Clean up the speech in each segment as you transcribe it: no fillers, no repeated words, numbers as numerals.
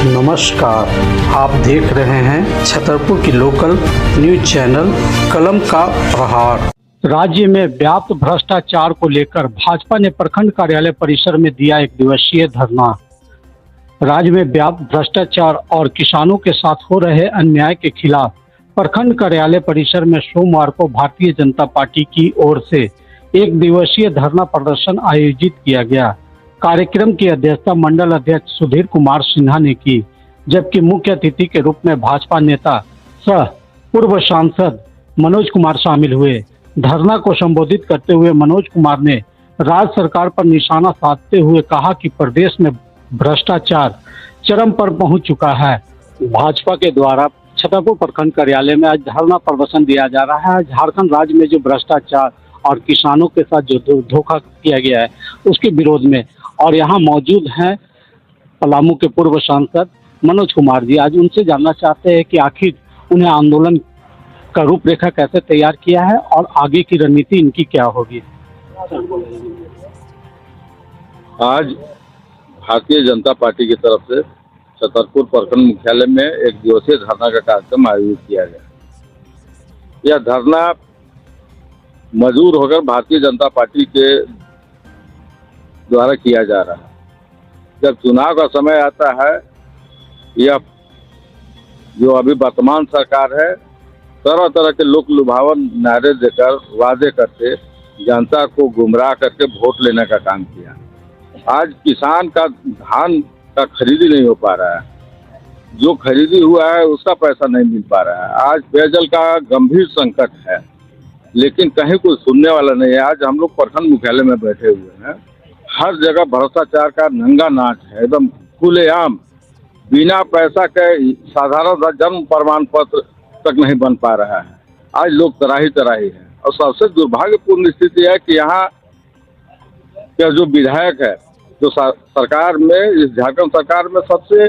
नमस्कार, आप देख रहे हैं छतरपुर की लोकल न्यूज चैनल कलम का प्रहार। राज्य में व्याप्त भ्रष्टाचार को लेकर भाजपा ने प्रखंड कार्यालय परिसर में दिया एक दिवसीय धरना। राज्य में व्याप्त भ्रष्टाचार और किसानों के साथ हो रहे अन्याय के खिलाफ प्रखंड कार्यालय परिसर में सोमवार को भारतीय जनता पार्टी की ओर से एक दिवसीय धरना प्रदर्शन आयोजित किया गया। कार्यक्रम की अध्यक्षता मंडल अध्यक्ष सुधीर कुमार सिन्हा ने की, जबकि मुख्य अतिथि के रूप में भाजपा नेता सह पूर्व सांसद मनोज कुमार शामिल हुए। धरना को संबोधित करते हुए मनोज कुमार ने राज्य सरकार पर निशाना साधते हुए कहा कि प्रदेश में भ्रष्टाचार चरम पर पहुंच चुका है। भाजपा के द्वारा छतरपुर प्रखंड कार्यालय में आज धरना प्रदर्शन दिया जा रहा है। झारखंड राज्य में जो भ्रष्टाचार और किसानों के साथ जो धोखा किया गया है उसके विरोध में, और यहाँ मौजूद हैं पलामू के पूर्व सांसद मनोज कुमार जी। आज उनसे जानना चाहते हैं कि आखिर उन्हें आंदोलन का रूपरेखा कैसे तैयार किया है और आगे की रणनीति इनकी क्या होगी। आज भारतीय जनता पार्टी की तरफ से छतरपुर प्रखंड मुख्यालय में एक दिवसीय धरना का कार्यक्रम आयोजित किया गया। यह धरना मजबूर होकर भारतीय जनता पार्टी के द्वारा किया जा रहा है। जब चुनाव का समय आता है, यह जो अभी वर्तमान सरकार है तरह तरह के लोक लुभावन नारे देकर वादे करके जनता को गुमराह करके वोट लेने का काम किया। आज किसान का धान का खरीदी नहीं हो पा रहा है, जो खरीदी हुआ है उसका पैसा नहीं मिल पा रहा है। आज पेयजल का गंभीर संकट है, लेकिन कहीं कोई सुनने वाला नहीं है। आज हम लोग प्रखंड मुख्यालय में बैठे हुए हैं, हर जगह भ्रष्टाचार का नंगा नाच है, एकदम खुलेआम। बिना पैसा के साधारण जन्म प्रमाण पत्र तक नहीं बन पा रहा है। आज लोग तराही तराही है, और सबसे दुर्भाग्यपूर्ण स्थिति है कि यहाँ का जो विधायक है, जो सरकार में, इस झारखंड सरकार में सबसे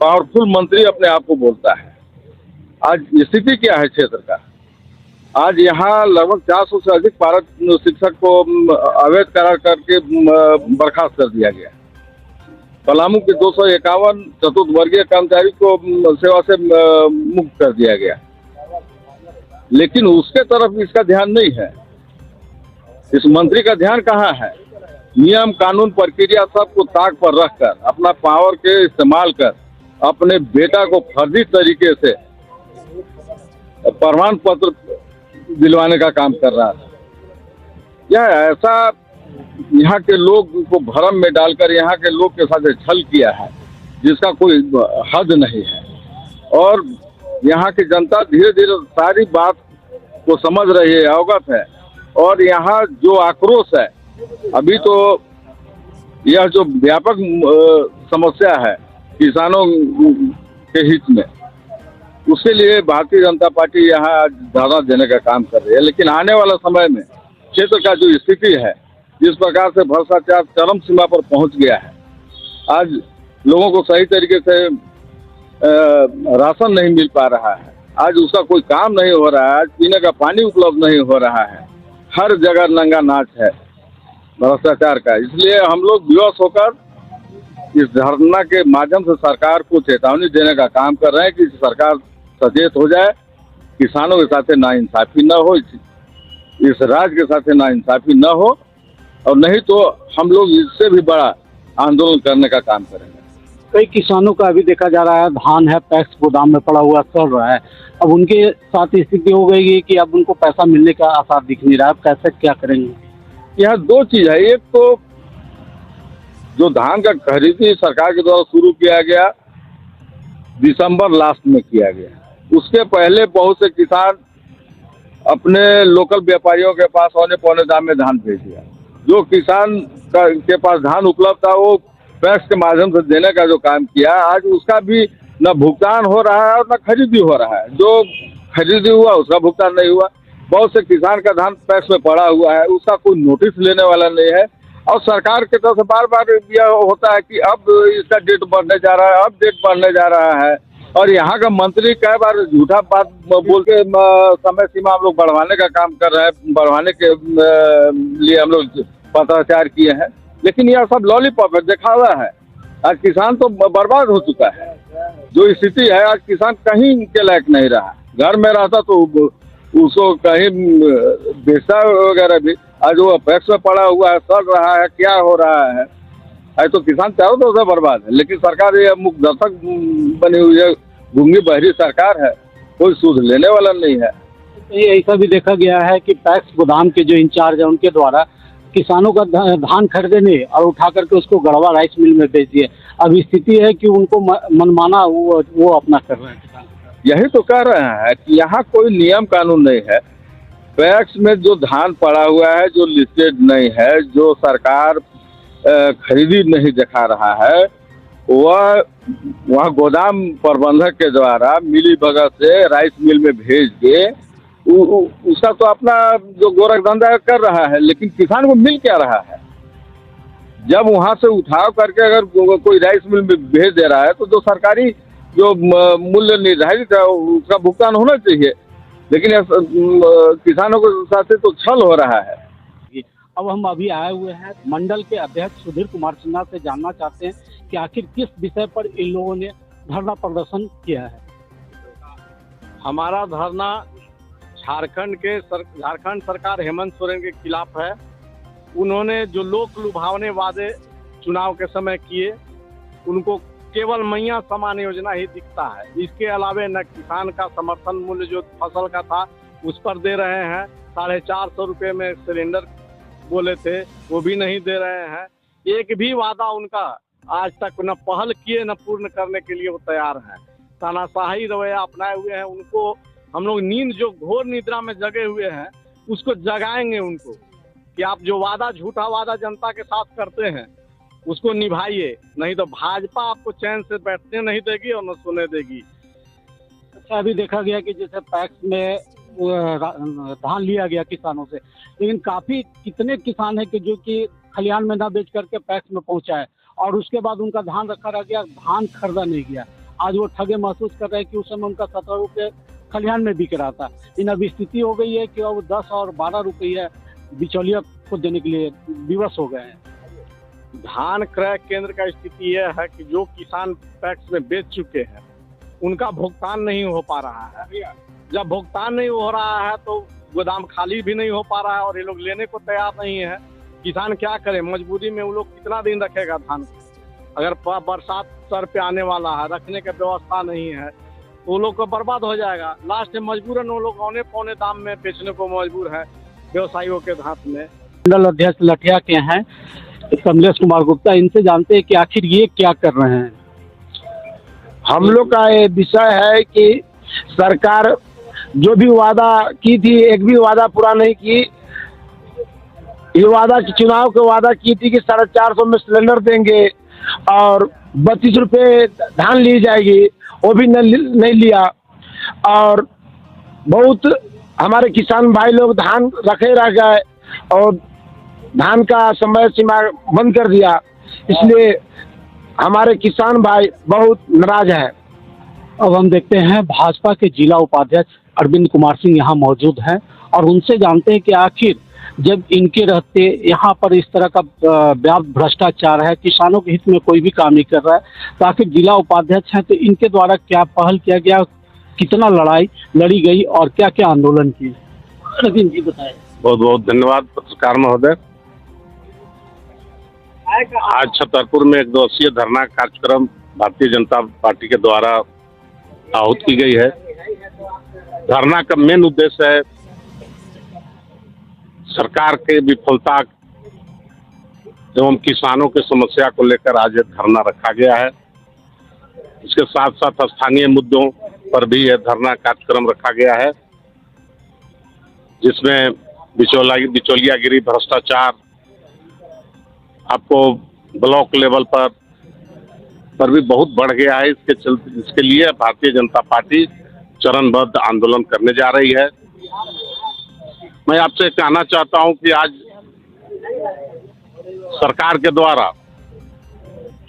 पावरफुल मंत्री अपने आप को बोलता है। आज स्थिति क्या है क्षेत्र का? आज यहाँ लगभग 400 से अधिक पारा शिक्षक को अवैध करार करके बर्खास्त कर दिया गया। पलामू के 251 चतुर्थवर्गीय कर्मचारी को सेवा से मुक्त कर दिया गया, लेकिन उसके तरफ इसका ध्यान नहीं है। इस मंत्री का ध्यान कहाँ है? नियम कानून प्रक्रिया सबको ताक पर रखकर अपना पावर के इस्तेमाल कर अपने बेटा को फर्जी तरीके से प्रमाण पत्र दिलवाने का काम कर रहा है। यह ऐसा यहाँ के लोग को भ्रम में डालकर यहाँ के लोग के साथ छल किया है जिसका कोई हद नहीं है। और यहाँ की जनता धीरे धीरे सारी बात को समझ रही है, अवगत है। और यहाँ जो आक्रोश है, अभी तो यह जो व्यापक समस्या है किसानों के हित में, उसके लिए भारतीय जनता पार्टी यहाँ धरना देने का काम कर रही है। लेकिन आने वाला समय में क्षेत्र का जो स्थिति है, जिस प्रकार से भ्रष्टाचार चरम सीमा पर पहुंच गया है, आज लोगों को सही तरीके से राशन नहीं मिल पा रहा है, आज उसका कोई काम नहीं हो रहा है, आज पीने का पानी उपलब्ध नहीं हो रहा है, हर जगह नंगा नाच है भ्रष्टाचार का। इसलिए हम लोग विवश होकर इस धरना के माध्यम से सरकार को चेतावनी देने का काम कर रहे हैं कि सरकार सचेत हो जाए, किसानों के साथ नाइंसाफी न हो, इस राज्य के साथ नाइंसाफी न हो, और नहीं तो हम लोग इससे भी बड़ा आंदोलन करने का काम करेंगे। कई किसानों का अभी देखा जा रहा है धान है पैक्स गोदाम में पड़ा हुआ चल रहा है, अब उनके साथ स्थिति हो गई है कि अब उनको पैसा मिलने का आसार दिख नहीं रहा है। कैसे क्या करेंगे? यह दो चीज है। एक तो जो धान का खरीदी सरकार के द्वारा शुरू किया गया, दिसंबर लास्ट में किया गया, उसके पहले बहुत से किसान अपने लोकल व्यापारियों के पास औने पौने दाम में धान भेज दिया। जो किसान के पास धान उपलब्ध था वो पैक्स के माध्यम से देने का जो काम किया, आज उसका भी न भुगतान हो रहा है और न खरीदी हो रहा है। जो खरीदी हुआ उसका भुगतान नहीं हुआ। बहुत से किसान का धान पैक्स में पड़ा हुआ है, उसका कोई नोटिस लेने वाला नहीं है। और सरकार की तरफ से बार बार यह होता है कि अब इसका डेट बढ़ने जा रहा है, अब डेट बढ़ने जा रहा है। और यहाँ का मंत्री कई बार झूठा बात बोल के समय सीमा हम लोग बढ़वाने का काम कर रहे हैं, बढ़वाने के लिए हम लोग पत्राचार किए हैं। लेकिन यह सब लॉलीपॉप है, दिखावा है। आज किसान तो बर्बाद हो चुका है। जो स्थिति है आज किसान कहीं के लायक नहीं रहा। घर में रहता तो उसको कहीं बेचता वगैरह भी, आज वो अपेक्ष में पड़ा हुआ है, सड़ रहा है, क्या हो रहा है। आज तो किसान चारों तरफ से बर्बाद है। लेकिन सरकार ये मुख दर्शक बनी हुई है, गूंगी बहरी सरकार है, कोई सूद लेने वाला नहीं है। ये ऐसा भी देखा गया है कि पैक्स गोदाम के जो इंचार्ज है उनके द्वारा किसानों का धान खरीदे और उठा करके उसको गढ़वा राइस मिल में बेच दिए। अब स्थिति है कि उनको मनमाना वो अपना कर रहे हैं किसान। यही तो कह रहे हैं कि यहाँ कोई नियम कानून नहीं है। पैक्स में जो धान पड़ा हुआ है, जो लिस्टेड नहीं है, जो सरकार खरीदी नहीं दिखा रहा है, वह गोदाम प्रबंधक के द्वारा मिली भगत से राइस मिल में भेज के उसका तो अपना जो गोरख धंधा कर रहा है। लेकिन किसान को मिल क्या रहा है? जब वहां से उठाव करके अगर कोई राइस मिल में भेज दे रहा है तो जो सरकारी जो मूल्य निर्धारित है उसका भुगतान होना चाहिए। लेकिन किसानों के साथ तो छल हो रहा है। अब हम अभी आए हुए हैं मंडल के अध्यक्ष सुधीर कुमार सिन्हा से जानना चाहते हैं कि आखिर किस विषय पर इन लोगों ने धरना प्रदर्शन किया है। हमारा धरना झारखंड सरकार हेमंत सोरेन के खिलाफ है। उन्होंने जो लोक लुभावने वादे चुनाव के समय किए, उनको केवल मैया समान योजना ही दिखता है। इसके अलावे न किसान का समर्थन मूल्य जो फसल का था उस पर दे रहे हैं। 450 रुपये में सिलेंडर बोले थे, वो भी नहीं दे रहे हैं। एक भी वादा उनका आज तक न पहल किए न पूर्ण करने के लिए वो तैयार हैं। तानाशाही रवैया अपनाए हुए हैं। उनको हम लोग नींद जो घोर निद्रा में जगे हुए हैं उसको जगाएंगे उनको कि आप जो वादा, झूठा वादा जनता के साथ करते हैं उसको निभाइए, नहीं तो भाजपा आपको चैन से बैठने नहीं देगी और न सोने देगी। अच्छा, अभी देखा गया कि जैसे पैक्स में धान लिया गया किसानों से, लेकिन काफी कितने किसान हैं कि जो कि खलिहान में ना बेच करके पैक्स में पहुंचा है और उसके बाद उनका धान रखा रह गया, धान खरीदा नहीं गया। आज वो ठगे महसूस कर रहे हैं कि उस समय उनका 17 रुपये खलिहान में बिक रहा था। लेकिन अब स्थिति हो गई है कि अब 10 और 12 रुपये बिचौलिया को देने के लिए विवश हो गए हैं। धान क्रय केंद्र का स्थिति यह है कि जो किसान पैक्स में बेच चुके हैं उनका भुगतान नहीं हो पा रहा है। जब भुगतान नहीं हो रहा है तो गोदाम खाली भी नहीं हो पा रहा है और ये लोग लेने को तैयार नहीं है। किसान क्या करे, मजबूरी में वो लोग कितना दिन रखेगा धान। अगर बरसात सर पे आने वाला है, रखने की व्यवस्था नहीं है तो वो लोग को बर्बाद हो जाएगा। लास्ट में मजबूरन वो लोग औने पौने दाम में बेचने को मजबूर है व्यवसायियों के हाथ में। मंडल अध्यक्ष लठिया के हैं कमलेश कुमार गुप्ता, इनसे जानते हैं कि आखिर ये क्या कर रहे हैं। हम लोग का ये विषय है कि सरकार जो भी वादा की थी, एक भी वादा पूरा नहीं की। ये वादा चुनाव के वादा की थी कि 450 में सिलेंडर देंगे और 32 रुपये धान ली जाएगी, वो भी नहीं लिया। और बहुत हमारे किसान भाई लोग धान रखे रह गए और धान का समय सीमा बंद कर दिया। इसलिए हमारे किसान भाई बहुत नाराज हैं। अब हम देखते हैं भाजपा के जिला उपाध्यक्ष अरविंद कुमार सिंह यहाँ मौजूद हैं और उनसे जानते हैं कि आखिर जब इनके रहते यहाँ पर इस तरह का व्याप्त भ्रष्टाचार है, किसानों के हित में कोई भी काम नहीं कर रहा है, तो आखिर जिला उपाध्यक्ष हैं तो इनके द्वारा क्या पहल किया गया, कितना लड़ाई लड़ी गई और क्या क्या आंदोलन किए, अरविंद जी बताएं। बहुत बहुत धन्यवाद पत्रकार महोदय। आज छतरपुर में 1 दिवसीय धरना कार्यक्रम भारतीय जनता पार्टी के द्वारा आहूत की गई है। धरना का मेन उद्देश्य है सरकार के विफलता एवं किसानों की समस्या को लेकर आज एक धरना रखा गया है। इसके साथ साथ स्थानीय मुद्दों पर भी यह धरना कार्यक्रम रखा गया है, जिसमें बिचौलियागिरी, भ्रष्टाचार आपको ब्लॉक लेवल पर भी बहुत बढ़ गया है। इसके लिए भारतीय जनता पार्टी चरणबद्ध आंदोलन करने जा रही है। मैं आपसे कहना चाहता हूं कि आज सरकार के द्वारा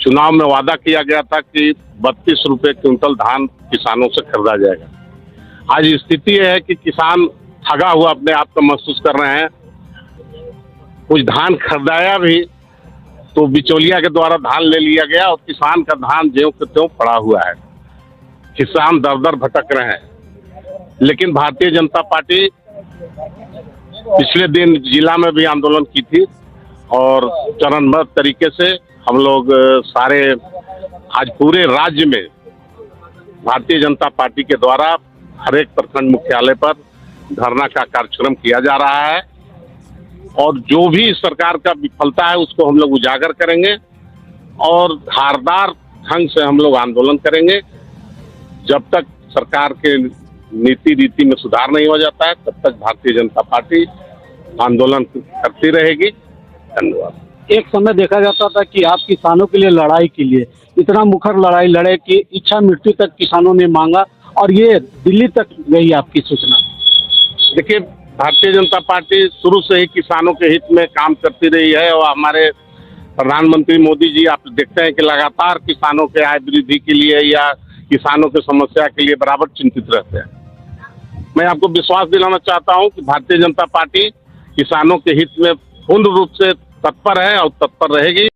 चुनाव में वादा किया गया था कि 32 रुपये क्विंटल धान किसानों से खरीदा जाएगा। आज स्थिति यह है कि किसान ठगा हुआ अपने आप को महसूस कर रहे हैं। कुछ धान खरीदाया भी तो बिचौलिया के द्वारा धान ले लिया गया और किसान का धान ज्यों के त्यों पड़ा हुआ है। किसान दर दर भटक रहे हैं। लेकिन भारतीय जनता पार्टी पिछले दिन जिला में भी आंदोलन की थी और चरणबद्ध तरीके से हम लोग सारे आज पूरे राज्य में भारतीय जनता पार्टी के द्वारा हर एक प्रखंड मुख्यालय पर धरना का कार्यक्रम किया जा रहा है और जो भी सरकार का विफलता है उसको हम लोग उजागर करेंगे और धारदार ढंग से हम लोग आंदोलन करेंगे। जब तक सरकार के नीति रीति में सुधार नहीं हो जाता है तब तक भारतीय जनता पार्टी आंदोलन करती रहेगी। धन्यवाद। एक समय देखा जाता था कि आप किसानों के लिए लड़ाई के लिए इतना मुखर लड़ाई लड़े कि इच्छा मृत्यु तक किसानों ने मांगा और ये दिल्ली तक गई आपकी सूचना। देखिए, भारतीय जनता पार्टी शुरू से ही किसानों के हित में काम करती रही है और हमारे प्रधानमंत्री मोदी जी आप देखते हैं कि लगातार किसानों के आय वृद्धि के लिए या किसानों की समस्या के लिए बराबर चिंतित रहते हैं। मैं आपको विश्वास दिलाना चाहता हूं कि भारतीय जनता पार्टी किसानों के हित में पूर्ण रूप से तत्पर है और तत्पर रहेगी।